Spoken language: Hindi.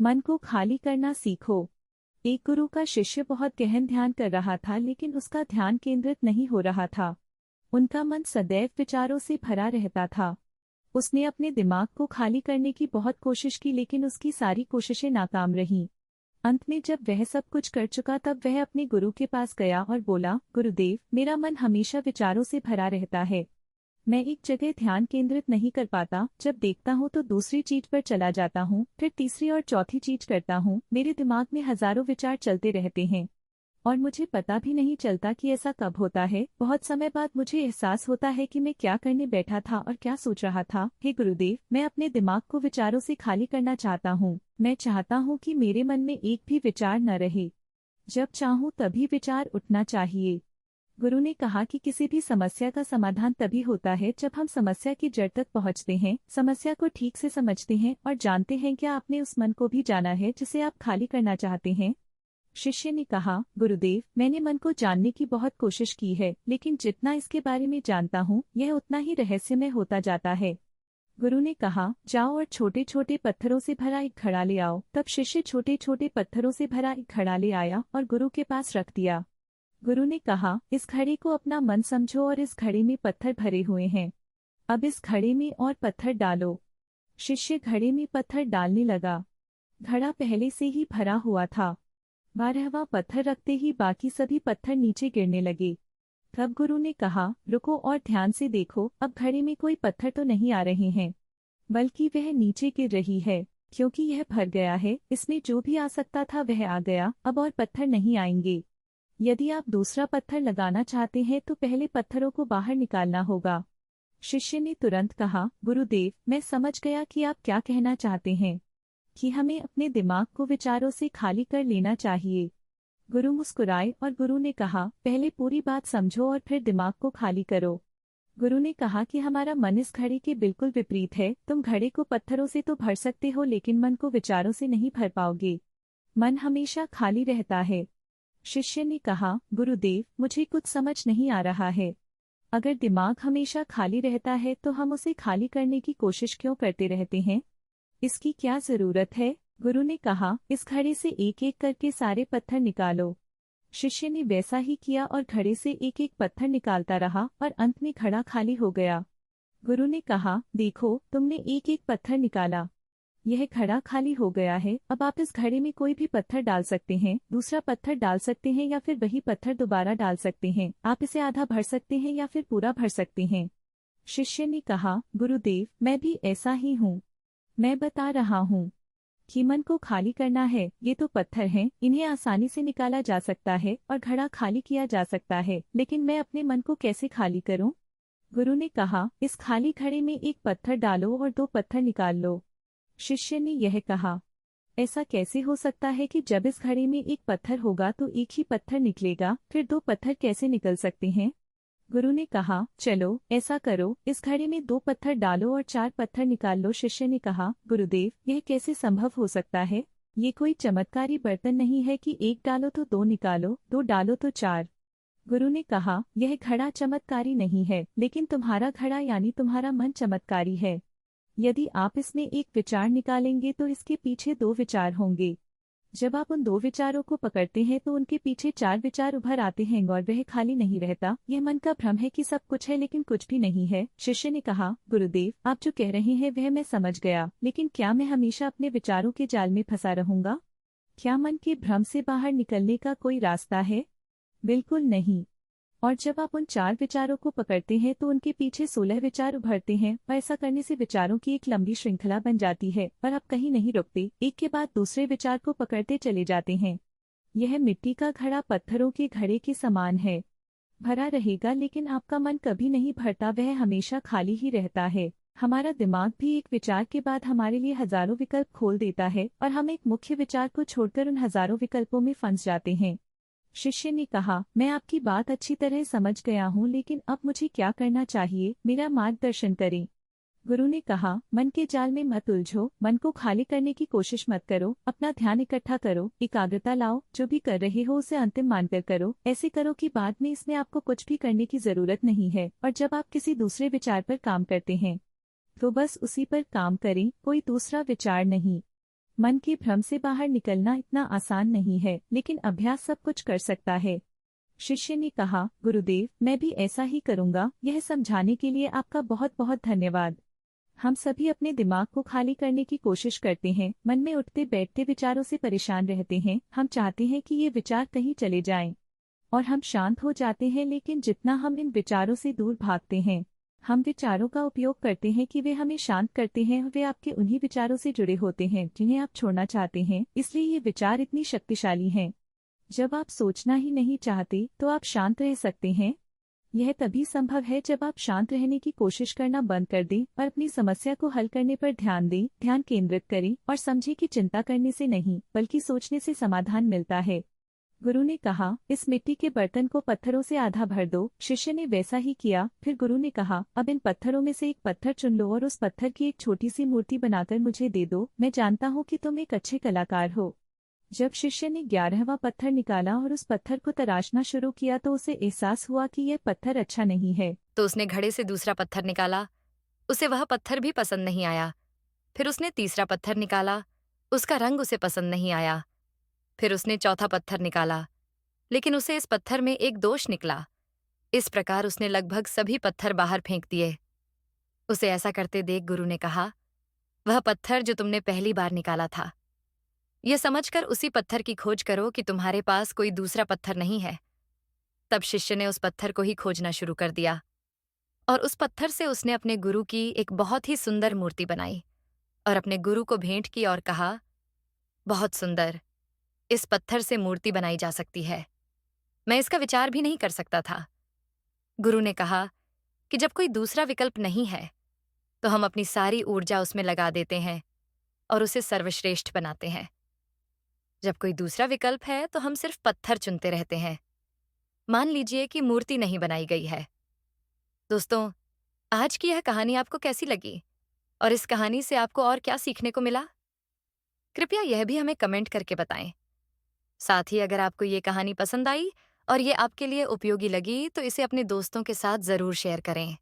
मन को खाली करना सीखो। एक गुरु का शिष्य बहुत गहन ध्यान कर रहा था, लेकिन उसका ध्यान केंद्रित नहीं हो रहा था। उनका मन सदैव विचारों से भरा रहता था। उसने अपने दिमाग को खाली करने की बहुत कोशिश की, लेकिन उसकी सारी कोशिशें नाकाम रहीं। अंत में जब वह सब कुछ कर चुका, तब वह अपने गुरु के पास गया और बोला, गुरुदेव, मेरा मन हमेशा विचारों से भरा रहता है। मैं एक जगह ध्यान केंद्रित नहीं कर पाता। जब देखता हूँ तो दूसरी चीज पर चला जाता हूँ, फिर तीसरी और चौथी चीज करता हूँ। मेरे दिमाग में हजारों विचार चलते रहते हैं और मुझे पता भी नहीं चलता कि ऐसा कब होता है। बहुत समय बाद मुझे एहसास होता है कि मैं क्या करने बैठा था और क्या सोच रहा था। हे गुरुदेव, मैं अपने दिमाग को विचारों से खाली करना चाहता हूँ। मैं चाहता हूँ कि मेरे मन में एक भी विचार न रहे। जब चाहूँ तभी विचार उठना चाहिए। गुरु ने कहा कि किसी भी समस्या का समाधान तभी होता है जब हम समस्या की जड़ तक पहुंचते हैं, समस्या को ठीक से समझते हैं और जानते हैं क्या आपने उस मन को भी जाना है जिसे आप खाली करना चाहते हैं। शिष्य ने कहा, गुरुदेव, मैंने मन को जानने की बहुत कोशिश की है, लेकिन जितना इसके बारे में जानता हूँ यह उतना ही रहस्यमय होता जाता है। गुरु ने कहा, जाओ और छोटे छोटे पत्थरों से भरा एक घड़ा ले आओ। तब शिष्य छोटे छोटे पत्थरों से भरा एक घड़ा ले आया और गुरु के पास रख दिया। गुरु ने कहा, इस घड़े को अपना मन समझो और इस घड़े में पत्थर भरे हुए हैं। अब इस घड़े में और पत्थर डालो। शिष्य घड़े में पत्थर डालने लगा। घड़ा पहले से ही भरा हुआ था। 12वां पत्थर रखते ही बाकी सभी पत्थर नीचे गिरने लगे। तब गुरु ने कहा, रुको और ध्यान से देखो। अब घड़े में कोई पत्थर तो नहीं आ रहे हैं, बल्कि वह नीचे गिर रही है। क्योंकि यह भर गया है, इसमें जो भी आ सकता था वह आ गया। अब और पत्थर नहीं आएंगे। यदि आप दूसरा पत्थर लगाना चाहते हैं तो पहले पत्थरों को बाहर निकालना होगा। शिष्य ने तुरंत कहा, गुरुदेव, मैं समझ गया कि आप क्या कहना चाहते हैं, कि हमें अपने दिमाग को विचारों से खाली कर लेना चाहिए। गुरु मुस्कुराए और गुरु ने कहा, पहले पूरी बात समझो और फिर दिमाग को खाली करो। गुरु ने कहा कि हमारा मन इस घड़े के बिल्कुल विपरीत है। तुम घड़े को पत्थरों से तो भर सकते हो, लेकिन मन को विचारों से नहीं भर पाओगे। मन हमेशा खाली रहता है। शिष्य ने कहा, गुरुदेव, मुझे कुछ समझ नहीं आ रहा है। अगर दिमाग हमेशा खाली रहता है तो हम उसे खाली करने की कोशिश क्यों करते रहते हैं? इसकी क्या जरूरत है? गुरु ने कहा, इस घड़े से एक एक करके सारे पत्थर निकालो। शिष्य ने वैसा ही किया और घड़े से एक एक पत्थर निकालता रहा और अंत में घड़ा खाली हो गया। गुरु ने कहा, देखो, तुमने एक एक पत्थर निकाला, यह घड़ा खाली हो गया है। अब आप इस घड़े में कोई भी पत्थर डाल सकते हैं, दूसरा पत्थर डाल सकते हैं या फिर वही पत्थर दोबारा डाल सकते हैं। आप इसे आधा भर सकते हैं या फिर पूरा भर सकते हैं। शिष्य ने कहा, गुरुदेव, मैं भी ऐसा ही हूँ। मैं बता रहा हूँ कि मन को खाली करना है। ये तो पत्थर हैं, इन्हें आसानी से निकाला जा सकता है और घड़ा खाली किया जा सकता है, लेकिन मैं अपने मन को कैसे खाली करूँ? गुरु ने कहा, इस खाली घड़े में एक पत्थर डालो और 2 पत्थर निकाल लो। शिष्य ने यह कहा, ऐसा कैसे हो सकता है कि जब इस घड़े में एक पत्थर होगा तो एक ही पत्थर निकलेगा, फिर 2 पत्थर कैसे निकल सकते हैं? गुरु ने कहा, चलो ऐसा करो, इस घड़े में 2 पत्थर डालो और 4 पत्थर निकाल लो। शिष्य ने कहा, गुरुदेव, यह कैसे संभव हो सकता है? ये कोई चमत्कारी बर्तन नहीं है कि 1 डालो तो 2 निकालो, 2 डालो तो 4। गुरु ने कहा, यह घड़ा चमत्कारी नहीं है, लेकिन तुम्हारा घड़ा यानी तुम्हारा मन चमत्कारी है। यदि आप इसमें एक विचार निकालेंगे तो इसके पीछे 2 विचार होंगे। जब आप उन 2 विचारों को पकड़ते हैं तो उनके पीछे 4 विचार उभर आते हैं और वह खाली नहीं रहता। यह मन का भ्रम है कि सब कुछ है लेकिन कुछ भी नहीं है। शिष्य ने कहा, गुरुदेव, आप जो कह रहे हैं वह मैं समझ गया, लेकिन क्या मैं हमेशा अपने विचारों के जाल में फंसा रहूंगा? क्या मन के भ्रम से बाहर निकलने का कोई रास्ता है? बिल्कुल नहीं। और जब आप उन 4 विचारों को पकड़ते हैं तो उनके पीछे 16 विचार उभरते हैं और ऐसा करने से विचारों की एक लंबी श्रृंखला बन जाती है और आप कहीं नहीं रुकते, एक के बाद दूसरे विचार को पकड़ते चले जाते हैं। यह मिट्टी का घड़ा पत्थरों के घड़े के समान है। भरा रहेगा लेकिन आपका मन कभी नहीं भरता, वह हमेशा खाली ही रहता है। हमारा दिमाग भी एक विचार के बाद हमारे लिए हजारों विकल्प खोल देता है और हम एक मुख्य विचार को छोड़कर उन हजारों विकल्पों में फंस जाते हैं। शिष्य ने कहा, मैं आपकी बात अच्छी तरह समझ गया हूँ, लेकिन अब मुझे क्या करना चाहिए? मेरा मार्गदर्शन करें। गुरु ने कहा, मन के जाल में मत उलझो, मन को खाली करने की कोशिश मत करो, अपना ध्यान इकट्ठा करो, एकाग्रता लाओ, जो भी कर रहे हो उसे अंतिम मानकर करो। ऐसे करो कि बाद में इसमें आपको कुछ भी करने की जरूरत नहीं है, और जब आप किसी दूसरे विचार पर काम करते हैं तो बस उसी पर काम करें, कोई दूसरा विचार नहीं। मन के भ्रम से बाहर निकलना इतना आसान नहीं है, लेकिन अभ्यास सब कुछ कर सकता है। शिष्य ने कहा, गुरुदेव, मैं भी ऐसा ही करूंगा। यह समझाने के लिए आपका बहुत बहुत धन्यवाद। हम सभी अपने दिमाग को खाली करने की कोशिश करते हैं, मन में उठते बैठते विचारों से परेशान रहते हैं। हम चाहते हैं कि ये विचार कहीं चले जाएं और हम शांत हो जाते हैं, लेकिन जितना हम इन विचारों से दूर भागते हैं, हम विचारों का उपयोग करते हैं कि वे हमें शांत करते हैं और वे आपके उन्हीं विचारों से जुड़े होते हैं जिन्हें आप छोड़ना चाहते हैं। इसलिए ये विचार इतनी शक्तिशाली हैं। जब आप सोचना ही नहीं चाहते तो आप शांत रह सकते हैं। यह तभी संभव है जब आप शांत रहने की कोशिश करना बंद कर दें और अपनी समस्या को हल करने पर ध्यान दें, ध्यान केंद्रित करें और समझें कि चिंता करने से नहीं बल्कि सोचने से समाधान मिलता है। गुरु ने कहा, इस मिट्टी के बर्तन को पत्थरों से आधा भर दो। शिष्य ने वैसा ही किया। फिर गुरु ने कहा, अब इन पत्थरों में से एक पत्थर चुन लो और उस पत्थर की एक छोटी सी मूर्ति बनाकर मुझे दे दो। मैं जानता हूँ कि तुम एक अच्छे कलाकार हो। जब शिष्य ने 11वां पत्थर निकाला और उस पत्थर को तराशना शुरू किया तो उसे एहसास हुआ कि यह पत्थर अच्छा नहीं है। तो उसने घड़े से दूसरा पत्थर निकाला। उसे वह पत्थर भी पसंद नहीं आया। फिर उसने तीसरा पत्थर निकाला। उसका रंग उसे पसंद नहीं आया। फिर उसने चौथा पत्थर निकाला, लेकिन उसे इस पत्थर में एक दोष निकला। इस प्रकार उसने लगभग सभी पत्थर बाहर फेंक दिए। उसे ऐसा करते देख गुरु ने कहा, वह पत्थर जो तुमने पहली बार निकाला था, यह समझकर उसी पत्थर की खोज करो कि तुम्हारे पास कोई दूसरा पत्थर नहीं है। तब शिष्य ने उस पत्थर को ही खोजना शुरू कर दिया और उस पत्थर से उसने अपने गुरु की एक बहुत ही सुंदर मूर्ति बनाई और अपने गुरु को भेंट की और कहा, बहुत सुंदर, इस पत्थर से मूर्ति बनाई जा सकती है। मैं इसका विचार भी नहीं कर सकता था। गुरु ने कहा कि जब कोई दूसरा विकल्प नहीं है तो हम अपनी सारी ऊर्जा उसमें लगा देते हैं और उसे सर्वश्रेष्ठ बनाते हैं। जब कोई दूसरा विकल्प है तो हम सिर्फ पत्थर चुनते रहते हैं। मान लीजिए कि मूर्ति नहीं बनाई गई है। दोस्तों, आज की यह कहानी आपको कैसी लगी और इस कहानी से आपको और क्या सीखने को मिला? कृपया यह भी हमें कमेंट करके बताएं। साथ ही अगर आपको ये कहानी पसंद आई और ये आपके लिए उपयोगी लगी तो इसे अपने दोस्तों के साथ जरूर शेयर करें।